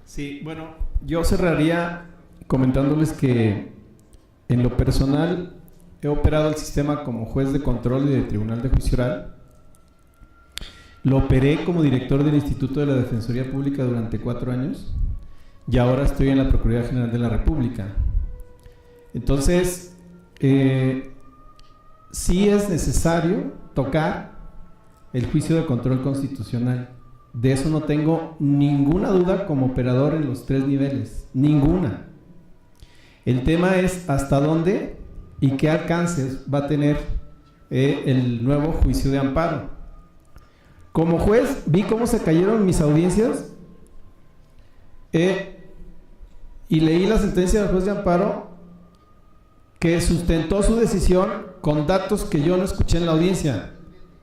Sí, bueno, yo cerraría comentándoles que en lo personal he operado el sistema como juez de control y de tribunal de juicio oral. Lo operé como director del Instituto de la Defensoría Pública durante 4 años y ahora estoy en la Procuraduría General de la República. Entonces, sí es necesario tocar el juicio de control constitucional. De eso no tengo ninguna duda como operador en los 3 niveles, ninguna. El tema es hasta dónde y qué alcances va a tener el nuevo juicio de amparo. Como juez vi cómo se cayeron mis audiencias y leí la sentencia del juez de amparo que sustentó su decisión con datos que yo no escuché en la audiencia,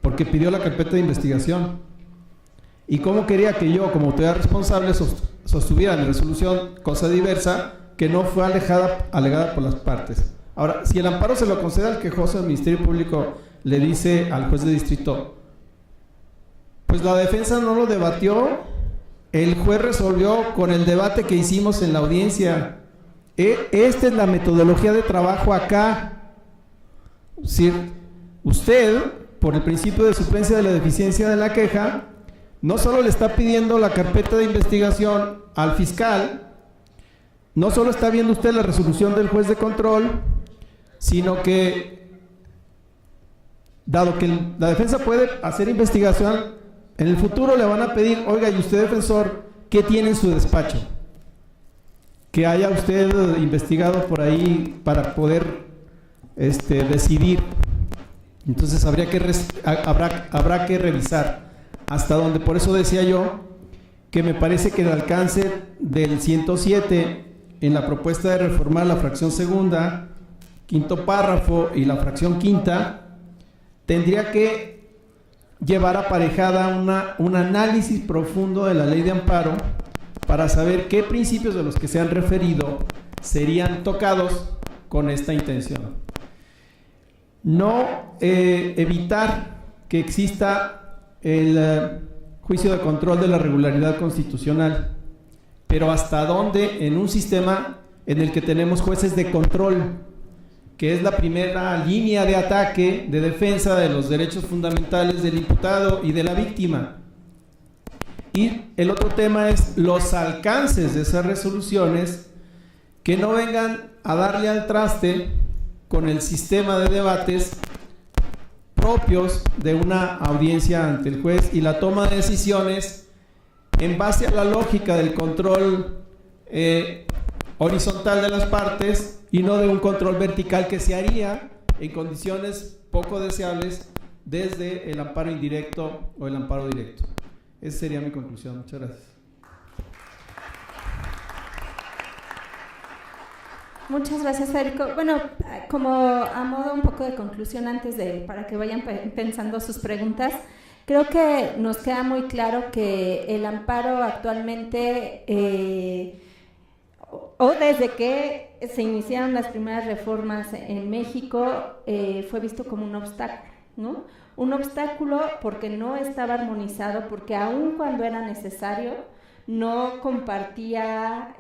porque pidió la carpeta de investigación. Y cómo quería que yo, como autoridad responsable, sostuviera mi resolución, cosa diversa, que no fue alegada por las partes. Ahora, si el amparo se lo concede al quejoso, el Ministerio Público le dice al juez de distrito, pues la defensa no lo debatió, el juez resolvió con el debate que hicimos en la audiencia. Esta es la metodología de trabajo acá. Si usted, por el principio de suplencia de la deficiencia de la queja, no solo le está pidiendo la carpeta de investigación al fiscal, no solo está viendo usted la resolución del juez de control, sino que, dado que la defensa puede hacer investigación, en el futuro le van a pedir, oiga, y usted defensor, ¿qué tiene en su despacho? Que haya usted investigado por ahí para poder decidir. Entonces habrá que revisar hasta dónde. Por eso decía yo que me parece que el alcance del 107 en la propuesta de reformar la fracción segunda, quinto párrafo y la fracción quinta, tendría que llevar aparejada un análisis profundo de la ley de amparo para saber qué principios de los que se han referido serían tocados con esta intención. No evitar que exista el juicio de control de la regularidad constitucional, pero hasta dónde en un sistema en el que tenemos jueces de control, que es la primera línea de ataque, de defensa de los derechos fundamentales del imputado y de la víctima. Y el otro tema es los alcances de esas resoluciones que no vengan a darle al traste con el sistema de debates propios de una audiencia ante el juez y la toma de decisiones en base a la lógica del control horizontal de las partes y no de un control vertical que se haría en condiciones poco deseables desde el amparo indirecto o el amparo directo. Esa sería mi conclusión. Muchas gracias. Muchas gracias, Federico. Bueno, como a modo un poco de conclusión para que vayan pensando sus preguntas, creo que nos queda muy claro que el amparo actualmente, o desde que se iniciaron las primeras reformas en México, fue visto como un obstáculo, ¿no? Un obstáculo porque no estaba armonizado, porque aun cuando era necesario, no compartía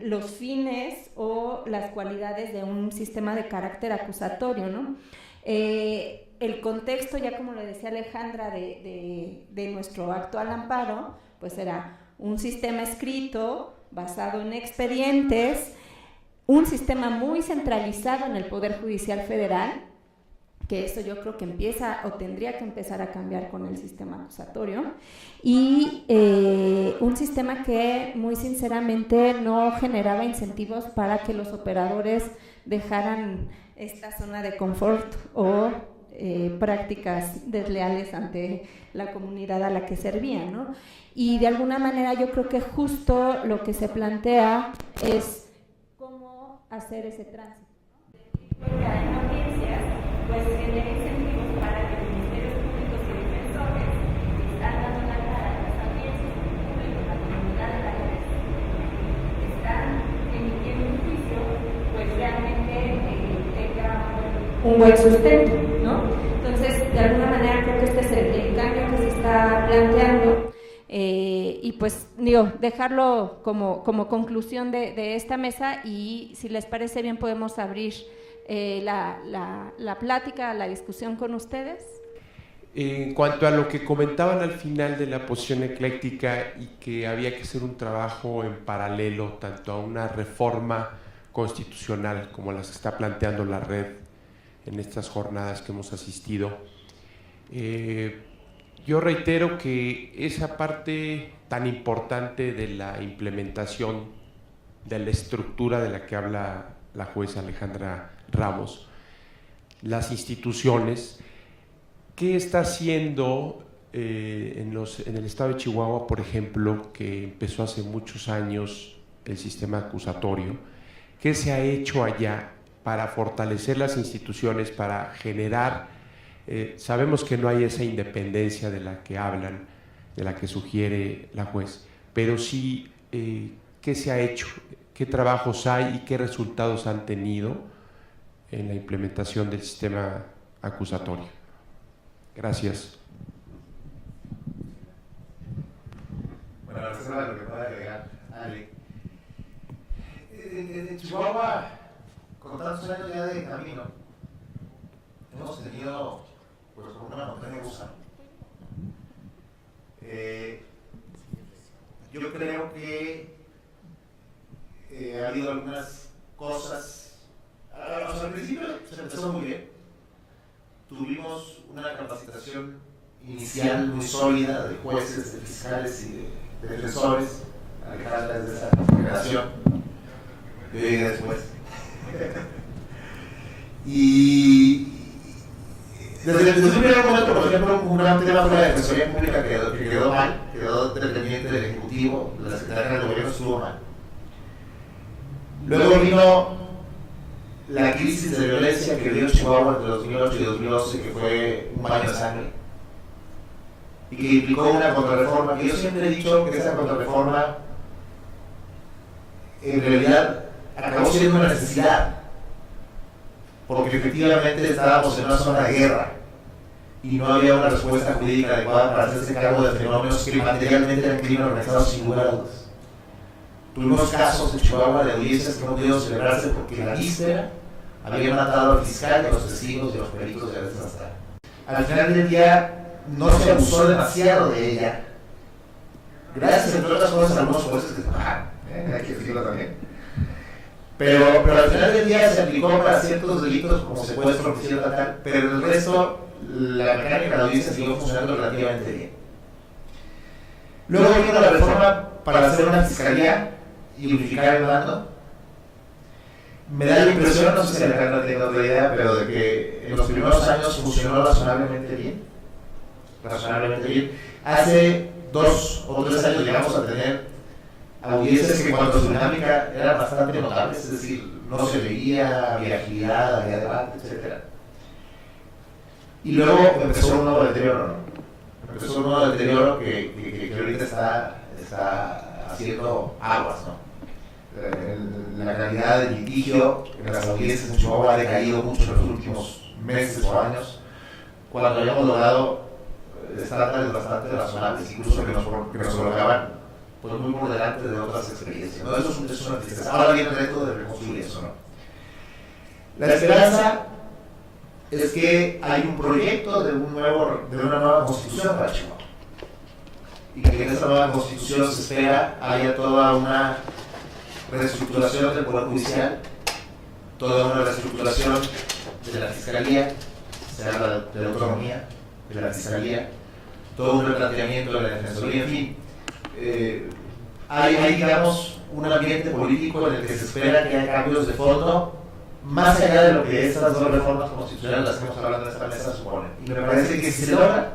los fines o las cualidades de un sistema de carácter acusatorio, ¿no? El contexto, ya como lo decía Alejandra, de nuestro actual amparo, pues era un sistema escrito, basado en expedientes, un sistema muy centralizado en el Poder Judicial Federal, que eso yo creo que empieza o tendría que empezar a cambiar con el sistema acusatorio, y un sistema que muy sinceramente no generaba incentivos para que los operadores dejaran esta zona de confort o prácticas desleales ante la comunidad a la que servían, ¿no? Y de alguna manera yo creo que justo lo que se plantea es cómo hacer ese tránsito, ¿no? Porque hay audiencias, pues genera incentivos para que los ministerios públicos y defensores están dando la cara a las audiencias, el público, la comunidad a la que están emitiendo un juicio, pues realmente tenga un buen sustento, ¿no? Entonces, de alguna manera creo que este es el cambio que se está planteando, y pues digo, dejarlo como conclusión de esta mesa, y si les parece bien podemos abrir la plática, la discusión con ustedes. En cuanto a lo que comentaban al final de la posición ecléctica y que había que hacer un trabajo en paralelo tanto a una reforma constitucional como las que está planteando la red en estas jornadas que hemos asistido, yo reitero que esa parte tan importante de la implementación de la estructura de la que habla la jueza Alejandra Ramos, las instituciones, ¿qué está haciendo en el estado de Chihuahua, por ejemplo, que empezó hace muchos años el sistema acusatorio? ¿Qué se ha hecho allá para fortalecer las instituciones, para generar, sabemos que no hay esa independencia de la que hablan, de la que sugiere la juez, pero sí, ¿qué se ha hecho? ¿Qué trabajos hay y qué resultados han tenido en la implementación del sistema acusatorio? Gracias. Bueno, la reserva de lo que pueda agregar, Ale. En Chihuahua, con tantos años ya de camino, hemos tenido pues una montaña rusa. Yo creo que ha habido algunas cosas. Al principio se empezó muy bien. Tuvimos una capacitación inicial muy sólida de jueces, de fiscales y de defensores, alejadas de esa generación. Yo llegué después. Y desde el primer momento, por ejemplo, un gran tema fue la defensoría pública que quedó mal, quedó dependiente del Ejecutivo, la Secretaría del Gobierno estuvo mal. Luego vino la crisis de violencia que vivió Chihuahua entre 2008 y 2011, que fue un baño de sangre, y que implicó una contrarreforma, que yo siempre he dicho que esa contrarreforma en realidad acabó siendo una necesidad, porque efectivamente estábamos en una zona de guerra y no había una respuesta jurídica adecuada para hacerse cargo de fenómenos que materialmente eran crimen organizado sin lugar a dudas. Tuvimos casos en Chihuahua de audiencias que no pudieron celebrarse porque la víspera habían matado al fiscal, a los testigos y a los peritos de la desastre. Al final del día no se abusó demasiado de ella, gracias entre otras cosas a algunos jueces que se bajaron, hay que decirlo también. Pero al final del día se aplicó para ciertos delitos como secuestro, homicidio, tal, pero el resto, la mecánica de la audiencia siguió funcionando relativamente bien. Luego vino la reforma para hacer una fiscalía y unificar el mando. Me da la impresión, no sé si Alejandra tiene otra idea, pero de que en los primeros años funcionó razonablemente bien. Hace 2 o 3 años llegamos a tener audiencias que en cuanto a su dinámica eran bastante notables, es decir, no se veía, había agilidad, había debate, etc. Y luego empezó un nuevo deterioro, ¿no? Empezó un nuevo deterioro que ahorita está haciendo aguas, ¿no? La calidad del litigio en las audiencias en Chihuahua ha decaído mucho en los últimos meses o años, cuando hayamos logrado estándares bastante razonables, incluso que nos colocaban pues muy por delante de otras experiencias, ¿no? Eso es una tristeza. Ahora viene el reto de reconstruir eso, ¿no? La esperanza es que hay un proyecto de una nueva constitución para Chihuahua, y que en esta nueva constitución se espera haya toda una reestructuración del Poder Judicial, toda una reestructuración de la Fiscalía, se habla de la autonomía de la Fiscalía, todo un replanteamiento de la Defensoría, en fin. Hay, digamos, un ambiente político en el que se espera que haya cambios de fondo, más allá de lo que estas 2 reformas constitucionales las que hemos hablado en esta mesa suponen. Y me parece que si se logra,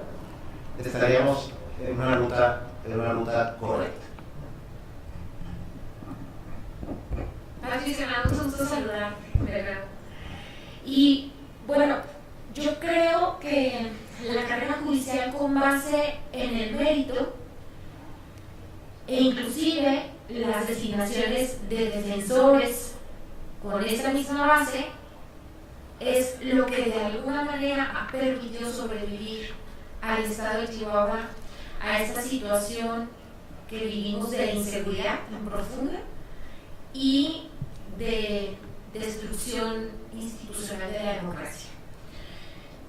estaríamos en una ruta correcta. Patricia, me da mucho gusto saludar, ¿verdad? Y bueno, yo creo que la carrera judicial con base en el mérito e inclusive las designaciones de defensores con esa misma base es lo que de alguna manera ha permitido sobrevivir al estado de Chihuahua a esta situación que vivimos de inseguridad tan profunda y de destrucción institucional de la democracia.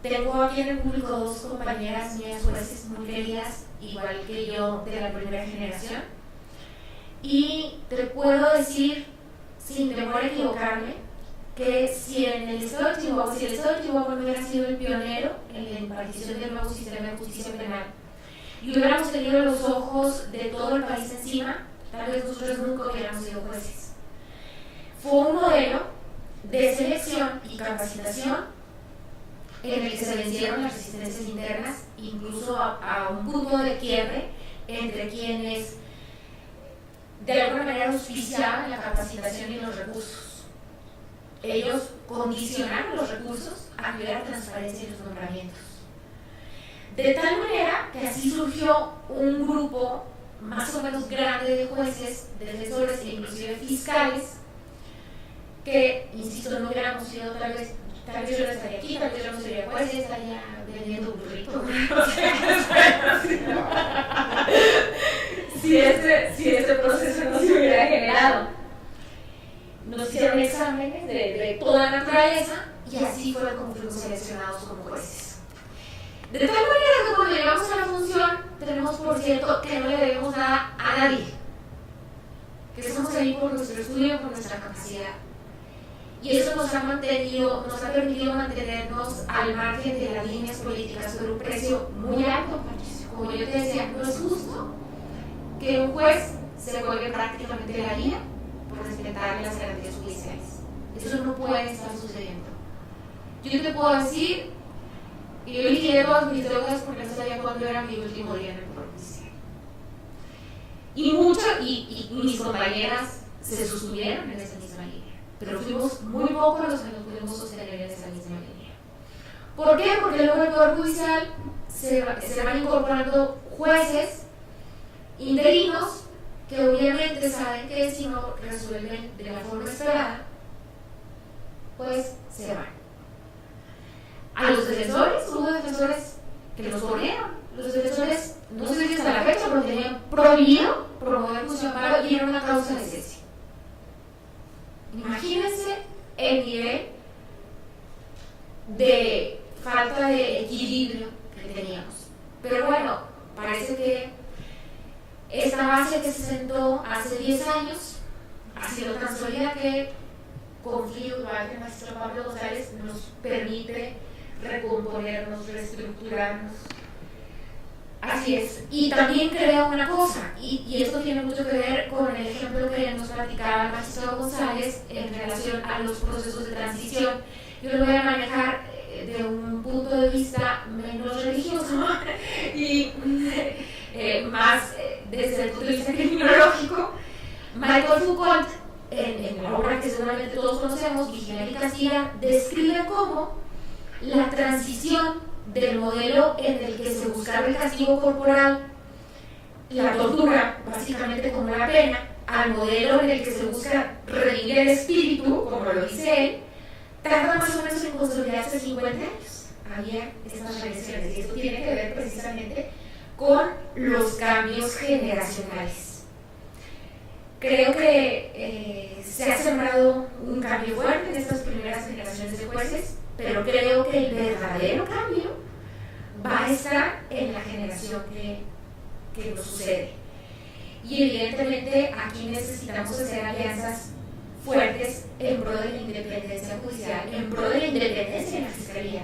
Tengo aquí en el público dos compañeras mías jueces muy queridas, igual que yo, de la primera generación, y te puedo decir, sin temor a equivocarme, que si en el Estado de Chihuahua, si el Estado de Chihuahua no hubiera sido el pionero en la impartición del nuevo sistema de justicia penal y hubiéramos tenido los ojos de todo el país encima, tal vez nosotros nunca hubiéramos sido jueces. Fue un modelo de selección y capacitación en el que se vencieron las resistencias internas, incluso a un punto de quiebre entre quienes de alguna manera auspiciaban la capacitación y los recursos. Ellos condicionaron los recursos a que hubiera transparencia en los nombramientos. De tal manera que así surgió un grupo más o menos grande de jueces, defensores e inclusive fiscales, que, insisto, no hubiéramos sido tal vez yo no estaría aquí, tal vez yo no sería juez, estaría vendiendo burrito. si este proceso no se hubiera generado. Nos hicieron exámenes de toda naturaleza y así fue como fuimos seleccionados como jueces. De tal manera que cuando llegamos a la función, tenemos por cierto que no le debemos nada a nadie, que somos ahí por nuestro estudio, por nuestra capacidad. Y eso nos ha permitido mantenernos al margen de las líneas políticas por un precio muy alto. Como yo te decía, no es justo que un juez se vuelve prácticamente la guía por respetar las garantías judiciales. Eso no puede estar sucediendo. Yo te puedo decir que yo liquidé todas mis deudas porque no sabía cuándo era mi último día en el Poder Judicial. Y mis compañeras se sostuvieron en esa misma línea. Pero fuimos muy pocos los que nos pudimos sostener en esa misma línea. ¿Por qué? Porque luego el Poder Judicial se van incorporando jueces interinos que obviamente saben que si no resuelven de la forma esperada, pues se van. A los defensores, hubo defensores que los corrieron. Los defensores, no sé si hasta la fecha, pero tenían prohibido promover juicio amparo y era una causa de cese. Imagínense el nivel de falta de equilibrio que teníamos. Pero bueno, parece que esta base que se sentó hace 10 años ha sido tan sólida que confío igual que el maestro Pablo González nos permite recomponernos, reestructurarnos. Así es. Y también creo una cosa, y esto tiene mucho que ver con el ejemplo que nos platicaba el magistrado González en relación a los procesos de transición. Yo lo voy a manejar de un punto de vista menos religioso y más desde el punto de vista criminológico. Michael Foucault, en la obra que seguramente todos conocemos, Vigilar y Castigar, describe cómo la transición del modelo en el que se buscaba el castigo corporal, la tortura, básicamente como la pena, al modelo en el que se busca revivir el espíritu, como lo dice él, tarda más o menos en consolidarse 50 años. Había estas regresiones y esto tiene que ver precisamente con los cambios generacionales. Creo que se ha sembrado un cambio fuerte en estas primeras generaciones de jueces, pero creo que el verdadero cambio va a estar en la generación que nos sucede. Y evidentemente aquí necesitamos hacer alianzas fuertes en pro de la independencia judicial, en pro de la independencia de la Fiscalía,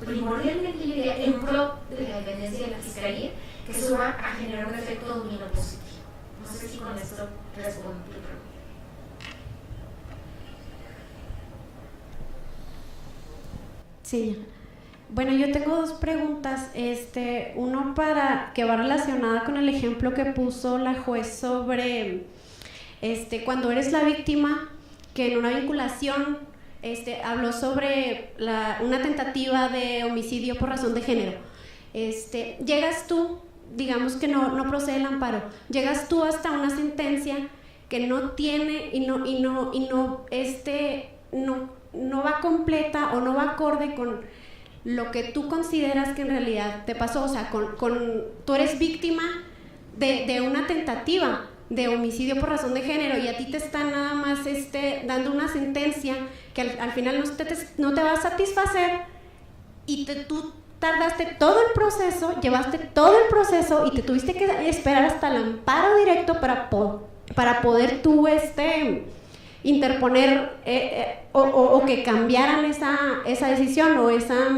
primordialmente en pro de la independencia de la Fiscalía, que eso va a generar un efecto dominó positivo. No sé si con esto respondo tu pregunta. Sí. Bueno, yo tengo dos preguntas. Uno que va relacionada con el ejemplo que puso la juez sobre cuando eres la víctima, que en una vinculación habló sobre una tentativa de homicidio por razón de género. Llegas tú, digamos que no procede el amparo, llegas tú hasta una sentencia que no tiene no va completa o no va acorde con lo que tú consideras que en realidad te pasó. O sea, tú eres víctima de una tentativa de homicidio por razón de género, y a ti te están nada más dando una sentencia que al final no te va a satisfacer, y tú tardaste todo el proceso, llevaste todo el proceso y te tuviste que esperar hasta el amparo directo para poder tú interponer o que cambiaran esa decisión o esa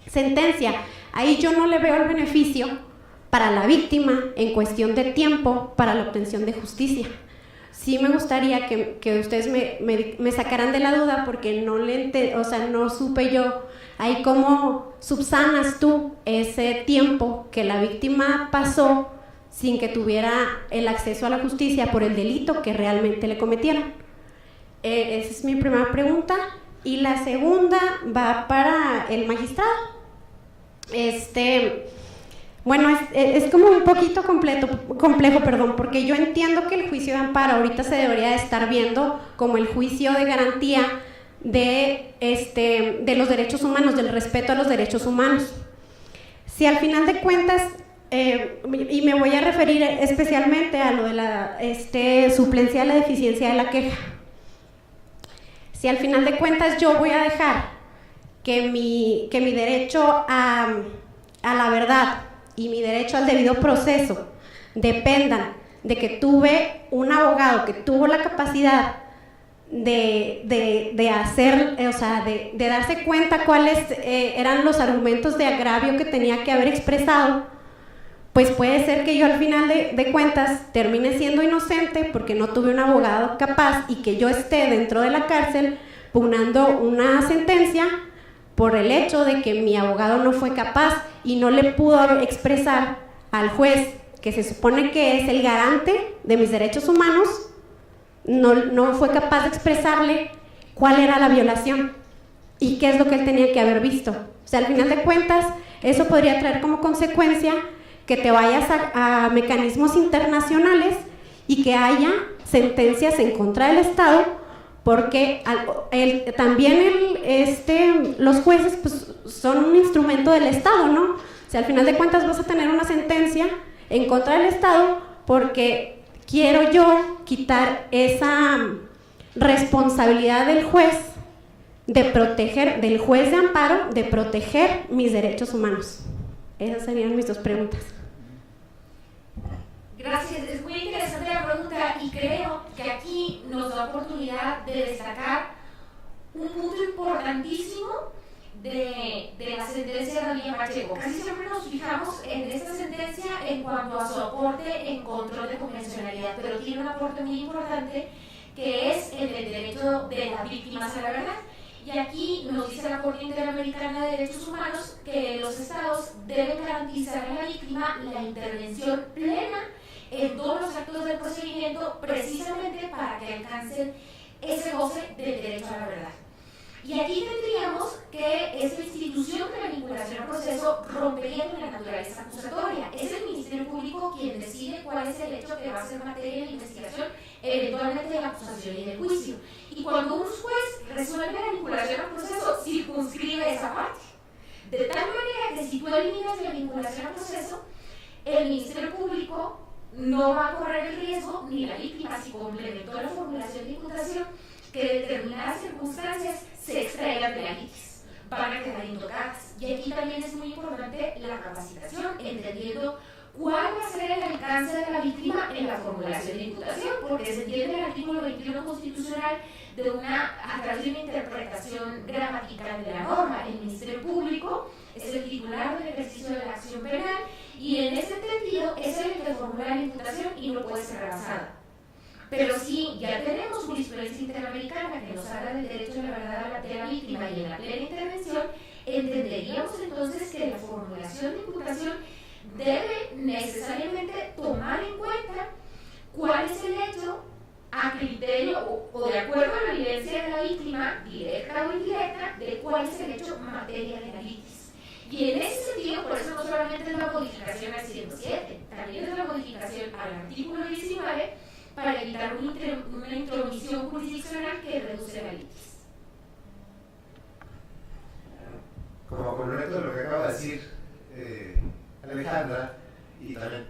sentencia. Ahí yo no le veo el beneficio para la víctima en cuestión de tiempo para la obtención de justicia. Sí me gustaría que ustedes me sacaran de la duda, porque no supe yo ahí cómo subsanas tú ese tiempo que la víctima pasó sin que tuviera el acceso a la justicia por el delito que realmente le cometieron. Esa es mi primera pregunta. Y la segunda va para el magistrado. Bueno, es como un poquito complejo, porque yo entiendo que el juicio de amparo ahorita se debería de estar viendo como el juicio de garantía de los derechos humanos, del respeto a los derechos humanos. Si al final de cuentas, y me voy a referir especialmente a lo de la suplencia de la deficiencia de la queja, si al final de cuentas yo voy a dejar que mi derecho a la verdad y mi derecho al debido proceso dependan de que tuve un abogado que tuvo la capacidad de hacer, de darse cuenta cuáles eran los argumentos de agravio que tenía que haber expresado, pues puede ser que yo al final de cuentas termine siendo inocente porque no tuve un abogado capaz, y que yo esté dentro de la cárcel pugnando una sentencia por el hecho de que mi abogado no fue capaz y no le pudo expresar al juez, que se supone que es el garante de mis derechos humanos, no fue capaz de expresarle cuál era la violación y qué es lo que él tenía que haber visto. O sea, al final de cuentas, eso podría traer como consecuencia que te vayas a mecanismos internacionales y que haya sentencias en contra del Estado, porque también los jueces pues, son un instrumento del Estado, ¿no? O sea, al final de cuentas vas a tener una sentencia en contra del Estado porque quiero yo quitar esa responsabilidad del juez del juez de amparo, de proteger mis derechos humanos. Esas serían mis dos preguntas. Gracias, es muy interesante la pregunta, y creo que aquí nos da oportunidad de destacar un punto importantísimo de la sentencia de Daniel Pacheco. Casi siempre nos fijamos en esta sentencia en cuanto a su aporte en control de convencionalidad, pero tiene un aporte muy importante que es el del derecho de las víctimas a la verdad. Y aquí nos dice la Corte Interamericana de Derechos Humanos que los estados deben garantizar a la víctima la intervención plena en todos los actos del procedimiento, precisamente para que alcancen ese goce del derecho a la verdad. Y aquí tendríamos que esa institución de la vinculación al proceso rompería con la naturaleza acusatoria. Es el Ministerio Público quien decide cuál es el hecho que va a ser materia de investigación, eventualmente de la acusación y del juicio. Y cuando un juez resuelve la vinculación al proceso, circunscribe esa parte. De tal manera que si tú eliminas la vinculación al proceso, el Ministerio Público no va a correr el riesgo, ni la víctima, si complementó la formulación de imputación, que determinadas circunstancias se extraigan de la litis, van a quedar intocadas. Y aquí también es muy importante la capacitación, entendiendo cuál va a ser el alcance de la víctima en la formulación de imputación, porque se entiende el artículo 21 constitucional a través de una interpretación gramatical de la norma. El Ministerio Público es el titular del ejercicio de la acción penal y en ese sentido es el que formula la imputación y no puede ser rebasada. Pero sí, ya tenemos jurisprudencia interamericana que nos habla del derecho a la verdad de la víctima y en la plena intervención, entenderíamos entonces que la formulación de imputación debe necesariamente tomar en cuenta cuál es el hecho a criterio o de acuerdo a la evidencia de la víctima, directa o indirecta, de cuál es el hecho materia de la litis. Y en ese sentido, por eso no solamente es la modificación al 107, también es la modificación al artículo 19 para evitar una intromisión jurisdiccional que reduce la litis. Como complemento de lo que acaba de decir Alejandra, y también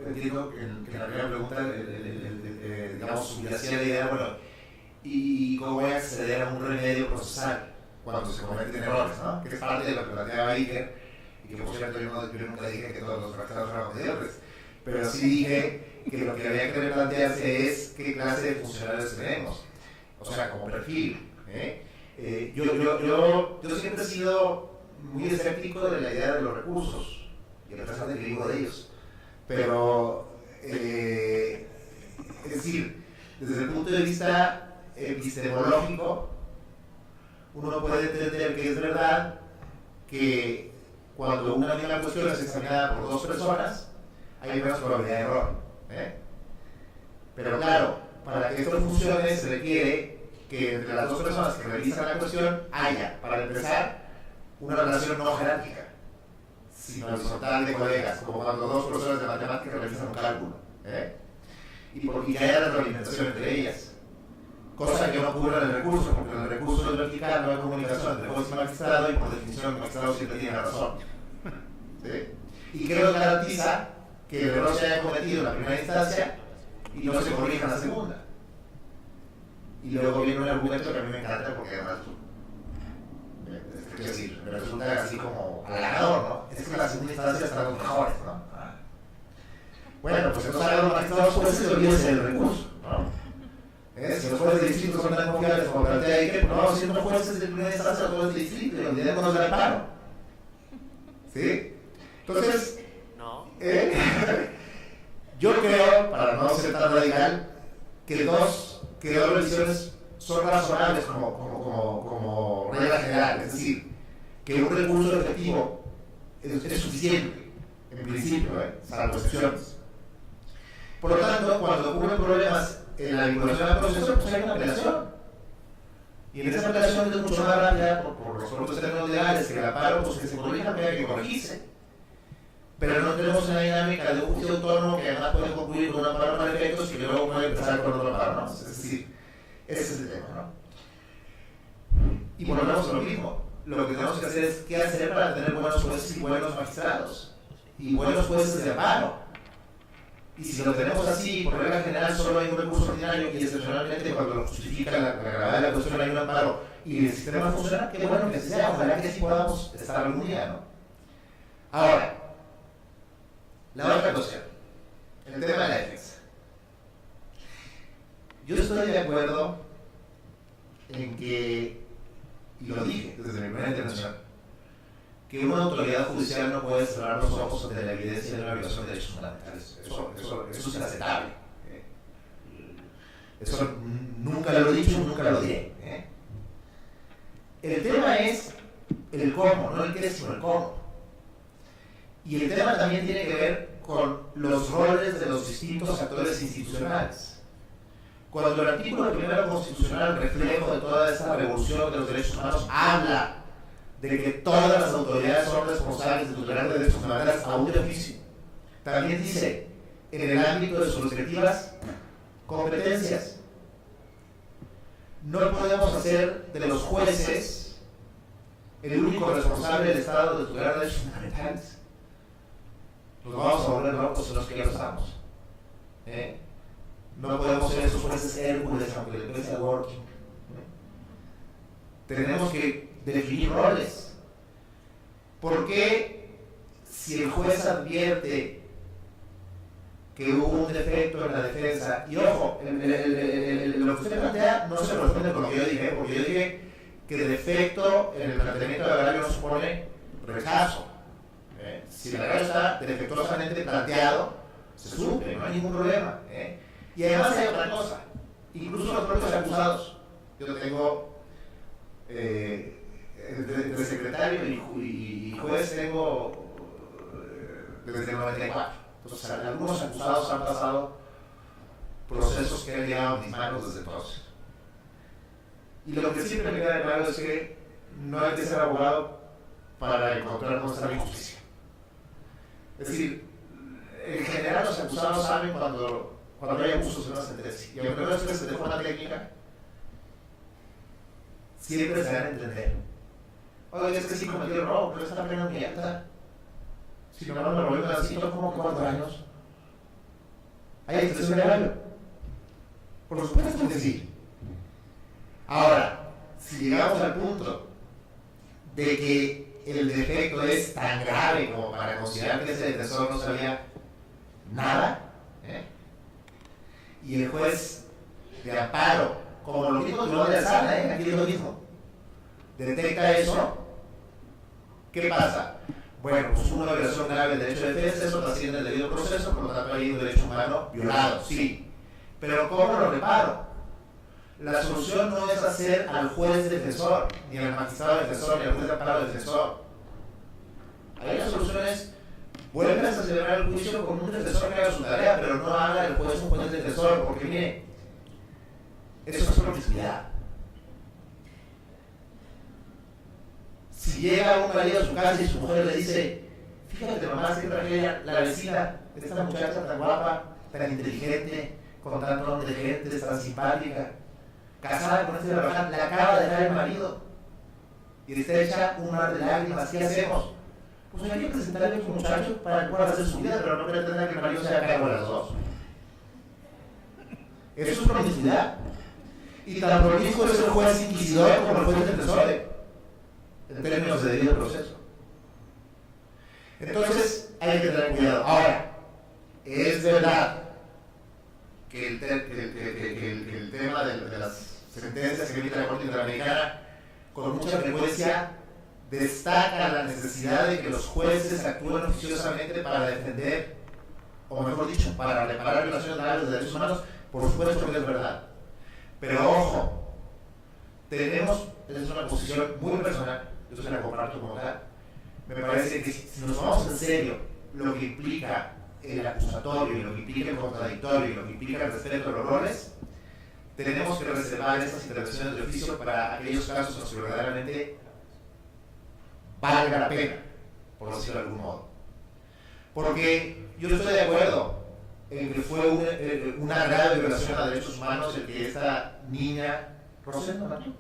entiendo que en la primera pregunta, digamos, subyacía la idea, bueno, ¿y cómo voy a acceder a un remedio procesal cuando se cometen errores, ¿no? Que es parte de lo que planteaba Iker, y que por cierto yo nunca dije que todos los fractados eran mediocres, pero sí dije que lo que había que replantearse es qué clase de funcionarios tenemos, o sea, como perfil, yo siempre he sido muy escéptico de la idea de los recursos, y a pesar de que digo de ellos, pero es decir, desde el punto de vista epistemológico, uno puede entender que es verdad que cuando una misma cuestión es examinada por dos personas, hay menos probabilidad de error. Pero claro, para que esto funcione se requiere que entre las dos personas que realizan la cuestión haya, para empezar, una relación no jerárquica, sino horizontal de colegas, como cuando dos profesores de matemáticas realizan un cálculo, y que haya retroalimentación entre ellas, cosa que no ocurre en el recurso, porque en el recurso es vertical, no hay comunicación entre juez y magistrado, y por definición el magistrado siempre tiene la razón, ¿sí? Y creo que garantiza que el error se haya cometido en la primera instancia y no se corrija en la segunda. Y luego viene un argumento que a mí me encanta porque además es decir, me resulta así como halagador, ¿no? Es que en la segunda instancia están los mejores, ¿no? Bueno, pues entonces ahora los magistrados jueces olvídense del recurso, ¿no? Si los jueces de distrito son tan confiables como plantea Iker, pues no vamos siendo jueces de primera instancia los jueces de distrito y olvidémonos del amparo. ¿Sí? Entonces, yo creo, para no ser tan radical, que dos revisiones son razonables como regla general, es decir, que un recurso efectivo es suficiente, en principio, salvo excepciones. Por lo tanto, cuando ocurren problemas en la vinculación al proceso, pues hay una apelación. Y en esa apelación es mucho más rápida por los propios términos legales que el amparo, pues que se corrija, pero hay que corregirse. Pero no tenemos una dinámica de un juicio autónomo que además puede concluir con un amparo para efectos y que luego puede empezar con otro amparo, ¿no? Es decir, ese es el tema, ¿no? Y volvemos a lo mismo. Lo que tenemos que hacer es qué hacer para tener buenos jueces y buenos magistrados y buenos jueces de amparo. Y si lo tenemos así, por regla general solo hay un recurso ordinario y excepcionalmente cuando lo justifica la gravedad de la cuestión hay un amparo y el sistema funciona, qué bueno que sea, ojalá que así podamos estar algún día, ¿no? Ahora, la otra cuestión, el tema de la defensa. Yo estoy de acuerdo en que, y lo dije desde mi primera intervención, que una autoridad judicial no puede cerrar los ojos ante la evidencia de una violación de derechos fundamentales. Eso es inaceptable. Eso nunca lo he dicho, nunca lo diré. El tema es el cómo, no el qué, sino el cómo. Y el tema también tiene que ver con los roles de los distintos actores institucionales. Cuando el artículo primero constitucional, reflejo de toda esa revolución de los derechos humanos, habla de que todas las autoridades son responsables de tutelar derechos fundamentales aún de oficio, también dice, en el ámbito de sus respectivas competencias. No podemos hacer de los jueces el único responsable del Estado de tutelar derechos fundamentales. Nos vamos a volver locos en los que ya lo estamos. No podemos ser esos jueces Hércules, aunque le pese a working. Tenemos que definir roles. ¿Por qué si el juez advierte que hubo un defecto en la defensa? Y ojo, lo que usted plantea no se corresponde con lo que yo dije, porque yo dije que defecto en el planteamiento de agravio no supone rechazo. Si el agravio está defectuosamente planteado, se suple, no hay ningún problema. Y además hay otra cosa, incluso los propios acusados. Yo tengo, entre secretario y juez tengo desde el 94. Entonces, algunos acusados han pasado procesos que han llegado a mis manos desde entonces. Y lo que siempre me queda claro es que no hay que ser abogado para encontrar nuestra injusticia. Es decir, en general los acusados saben cuando hay abusos en una sentencia. Y aunque no es de forma técnica, siempre se dan a entender. Oye, es que sí cometió el robo, pero esta pena muy alta. Si no me lo vuelven así, como 4 años. ¿Hay expresión de agravio? Por supuesto que sí. Ahora, si llegamos al punto de que el defecto es tan grave como para considerar que ese defensor no sabía nada, y el juez de amparo, como lo mismo que lo de la sala, aquí es lo mismo, detecta eso, ¿qué pasa? Bueno, pues una violación grave del derecho de defensa, eso trasciende el debido proceso, por lo tanto hay un derecho humano violado, sí. Pero ¿cómo lo reparo? La solución no es hacer al juez defensor, ni al magistrado defensor, ni al juez de amparo defensor. Ahí la solución es, vuelves a celebrar el juicio con un defensor que haga su tarea, pero no haga el juez un juez defensor, porque mire, eso es promiscuidad. Si llega un marido a su casa y su mujer le dice, fíjate mamá, qué tragedia, la vecina, esta muchacha tan guapa, tan inteligente, con tanto nombre de gente, tan simpática, casada con este trabajador, le acaba de dejar el marido y está hecha un mar de lágrimas, ¿qué hacemos? Pues hay que presentarle a un muchacho para que pueda hacer su vida, pero no pretender que el marido se haga cargo de las dos. Eso es promiscuidad. Y tan promiscuo es el juez inquisidor como el juez defensor en términos de debido proceso. Entonces hay que tener cuidado. Ahora, es verdad que el tema de las sentencias que emite la Corte Interamericana con mucha frecuencia destaca la necesidad de que los jueces actúen oficiosamente para defender, o mejor dicho, para reparar violaciones graves de derechos humanos. Por supuesto que es verdad. Pero ojo, tenemos, esa es una posición muy personal, yo se la comparto como tal, me parece que si nos tomamos en serio lo que implica el acusatorio y lo que implica el contradictorio y lo que implica el respeto de los roles, tenemos que reservar estas intervenciones de oficio para aquellos casos en los que verdaderamente valga la pena, por decirlo de algún modo. Porque yo estoy de acuerdo en que fue una grave violación a derechos humanos el que esta niña, Rosendo Matú,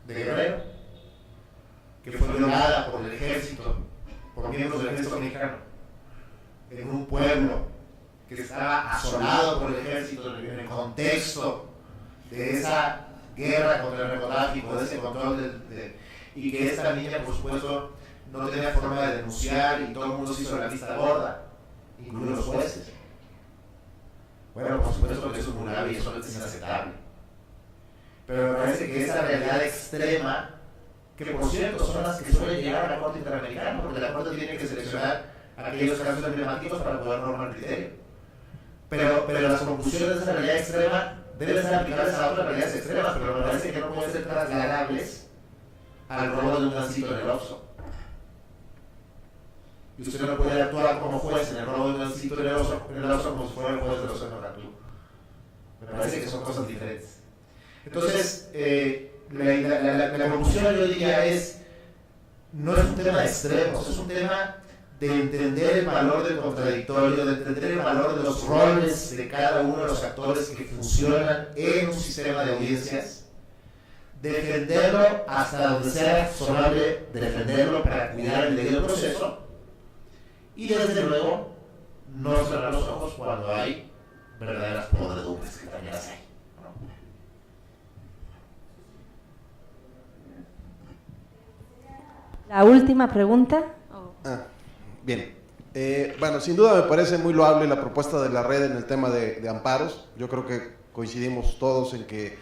de Guerrero, que fue violada por el ejército, por miembros del ejército mexicano, en un pueblo que estaba asolado por el ejército en el contexto de esa guerra contra el narcotráfico, de ese control y que esta niña, por supuesto, no tenía forma de denunciar y todo el mundo se hizo la vista gorda, incluidos los jueces. Bueno, por supuesto que eso es muy grave y eso es inaceptable. Pero me parece que esa realidad extrema, que por cierto son las que suelen llegar a la Corte Interamericana, porque la Corte tiene que seleccionar aquellos casos emblemáticos para poder normar el criterio. Pero las conclusiones de esa realidad extrema deben ser aplicables a otras realidades extremas, pero me parece que no pueden ser trasladables al robo de un gancito en el Oxxo. Y usted no puede actuar como juez en el robo de un gancito en el Oxxo como si fuera el juez de Rosendo Matú. Me parece que son cosas diferentes. Entonces, la conclusión yo diría es, no es un tema de extremos, es un tema de entender el valor del contradictorio, de entender el valor de los roles de cada uno de los actores que funcionan en un sistema de audiencias, defenderlo hasta donde sea razonable, defenderlo para cuidar el debido proceso, y desde luego no cerrar los ojos cuando hay verdaderas podredumbres, que también las hay. La última pregunta. Bien. Bueno, sin duda me parece muy loable la propuesta de la red en el tema de amparos. Yo creo que coincidimos todos en que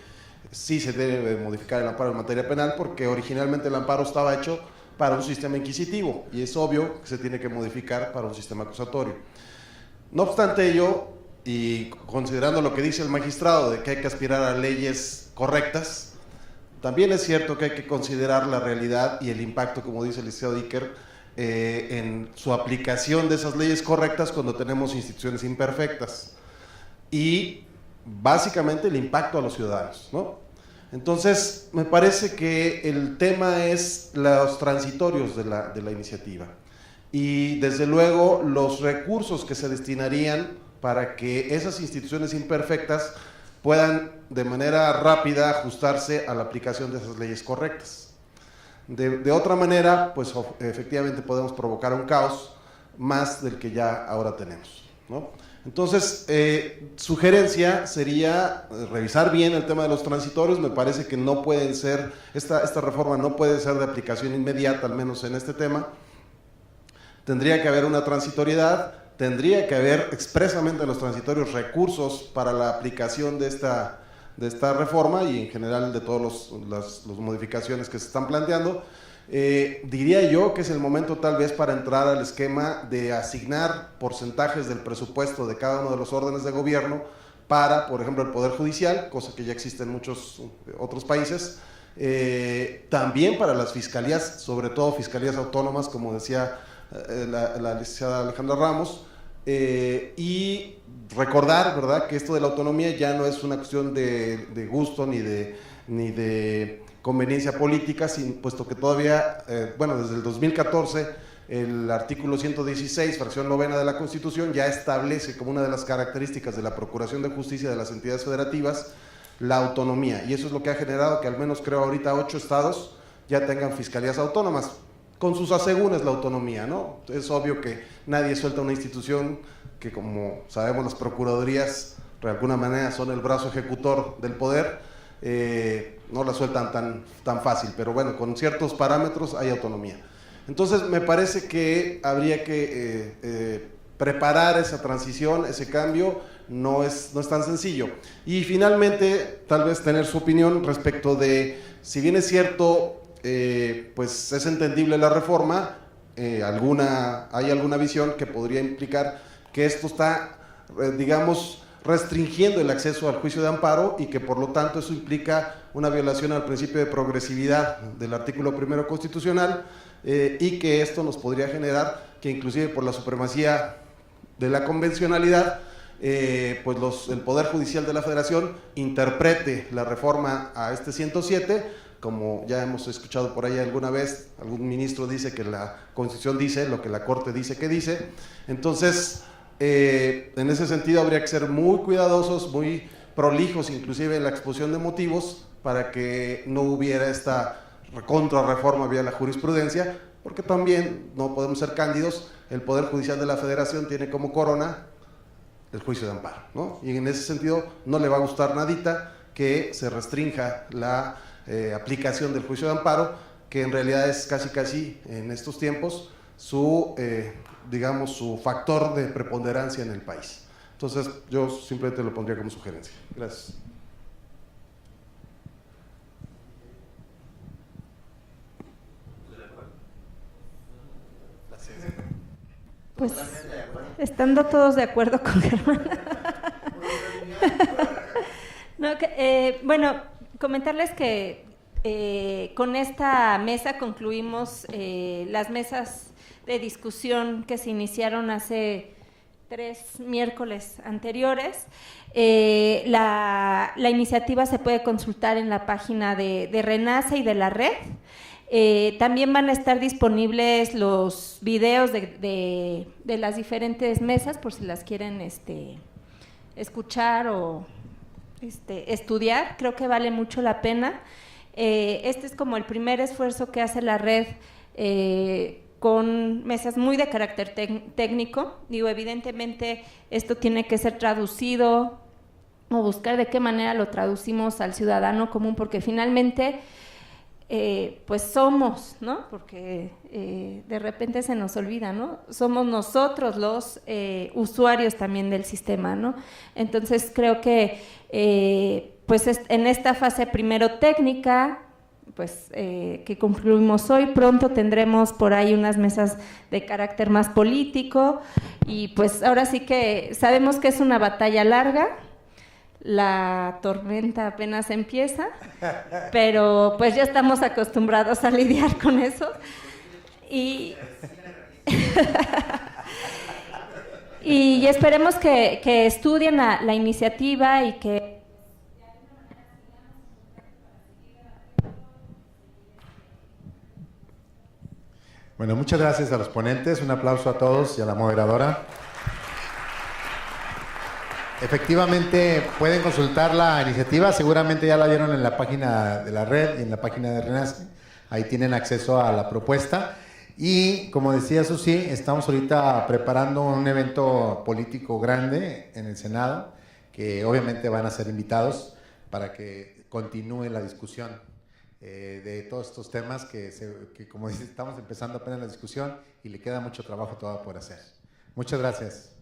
sí se debe modificar el amparo en materia penal, porque originalmente el amparo estaba hecho para un sistema inquisitivo y es obvio que se tiene que modificar para un sistema acusatorio. No obstante ello, y considerando lo que dice el magistrado de que hay que aspirar a leyes correctas, también es cierto que hay que considerar la realidad y el impacto, como dice el licenciado Dicker, en su aplicación de esas leyes correctas cuando tenemos instituciones imperfectas y básicamente el impacto a los ciudadanos, ¿no? Entonces me parece que el tema es los transitorios de la iniciativa y desde luego los recursos que se destinarían para que esas instituciones imperfectas puedan de manera rápida ajustarse a la aplicación de esas leyes correctas. De otra manera, pues efectivamente podemos provocar un caos más del que ya ahora tenemos, ¿no? Entonces, sugerencia sería revisar bien el tema de los transitorios. Me parece que no pueden ser, esta reforma no puede ser de aplicación inmediata, al menos en este tema. Tendría que haber una transitoriedad, tendría que haber expresamente en los transitorios recursos para la aplicación de esta reforma y en general de todas las modificaciones que se están planteando. Diría yo que es el momento tal vez para entrar al esquema de asignar porcentajes del presupuesto de cada uno de los órdenes de gobierno para, por ejemplo, el Poder Judicial, cosa que ya existe en muchos otros países, también para las fiscalías, sobre todo fiscalías autónomas, como decía la licenciada Alejandra Ramos, y recordar, ¿verdad?, que esto de la autonomía ya no es una cuestión de gusto ni de conveniencia política, puesto que todavía, desde el 2014, el artículo 116, fracción novena de la Constitución, ya establece como una de las características de la Procuración de Justicia de las entidades federativas la autonomía, y eso es lo que ha generado que al menos creo ahorita 8 estados ya tengan fiscalías autónomas, con sus asegúnes la autonomía, ¿no? Es obvio que nadie suelta una institución que, como sabemos, las procuradurías de alguna manera son el brazo ejecutor del poder, no la sueltan tan fácil, pero bueno, con ciertos parámetros hay autonomía. Entonces me parece que habría que preparar esa transición, ese cambio, no es tan sencillo. Y finalmente, tal vez tener su opinión respecto de, si bien es cierto, pues es entendible la reforma, hay alguna visión que podría implicar que esto está, digamos, restringiendo el acceso al juicio de amparo y que por lo tanto eso implica una violación al principio de progresividad del artículo 1 constitucional, y que esto nos podría generar que inclusive por la supremacía de la convencionalidad, pues el Poder Judicial de la Federación interprete la reforma a este 107, como ya hemos escuchado por ahí alguna vez, algún ministro dice que la Constitución dice lo que la Corte dice que dice. Entonces, en ese sentido habría que ser muy cuidadosos, muy prolijos inclusive en la exposición de motivos para que no hubiera esta contrarreforma vía la jurisprudencia, porque también no podemos ser cándidos, el Poder Judicial de la Federación tiene como corona el juicio de amparo, ¿no? Y en ese sentido no le va a gustar nadita que se restrinja la aplicación del juicio de amparo, que en realidad es casi en estos tiempos su factor de preponderancia en el país. Entonces yo simplemente lo pondría como sugerencia. Gracias. Pues estando todos de acuerdo con Germán. Bueno, comentarles que con esta mesa concluimos las mesas de discusión que se iniciaron hace 3 miércoles anteriores. La iniciativa se puede consultar en la página de RENACE y de la red. También van a estar disponibles los videos de las diferentes mesas por si las quieren escuchar o estudiar. Creo que vale mucho la pena. Este es como el primer esfuerzo que hace la red con mesas muy de carácter técnico. Digo, evidentemente esto tiene que ser traducido o buscar de qué manera lo traducimos al ciudadano común, porque finalmente pues somos, ¿no? Porque de repente se nos olvida, ¿no? Somos nosotros los usuarios también del sistema, ¿no? Entonces creo que pues en esta fase primero técnica, pues que concluimos hoy, pronto tendremos por ahí unas mesas de carácter más político y pues ahora sí que sabemos que es una batalla larga. La tormenta apenas empieza, pero pues ya estamos acostumbrados a lidiar con eso y y esperemos que estudien la iniciativa y que Bueno, muchas gracias a los ponentes, un aplauso a todos y a la moderadora. Efectivamente, pueden consultar la iniciativa, seguramente ya la vieron en la página de la red y en la página de RENACE, ahí tienen acceso a la propuesta. Y como decía Susi, estamos ahorita preparando un evento político grande en el Senado, que obviamente van a ser invitados para que continúe la discusión de todos estos temas que como dice, estamos empezando apenas la discusión y le queda mucho trabajo todavía por hacer. Muchas gracias.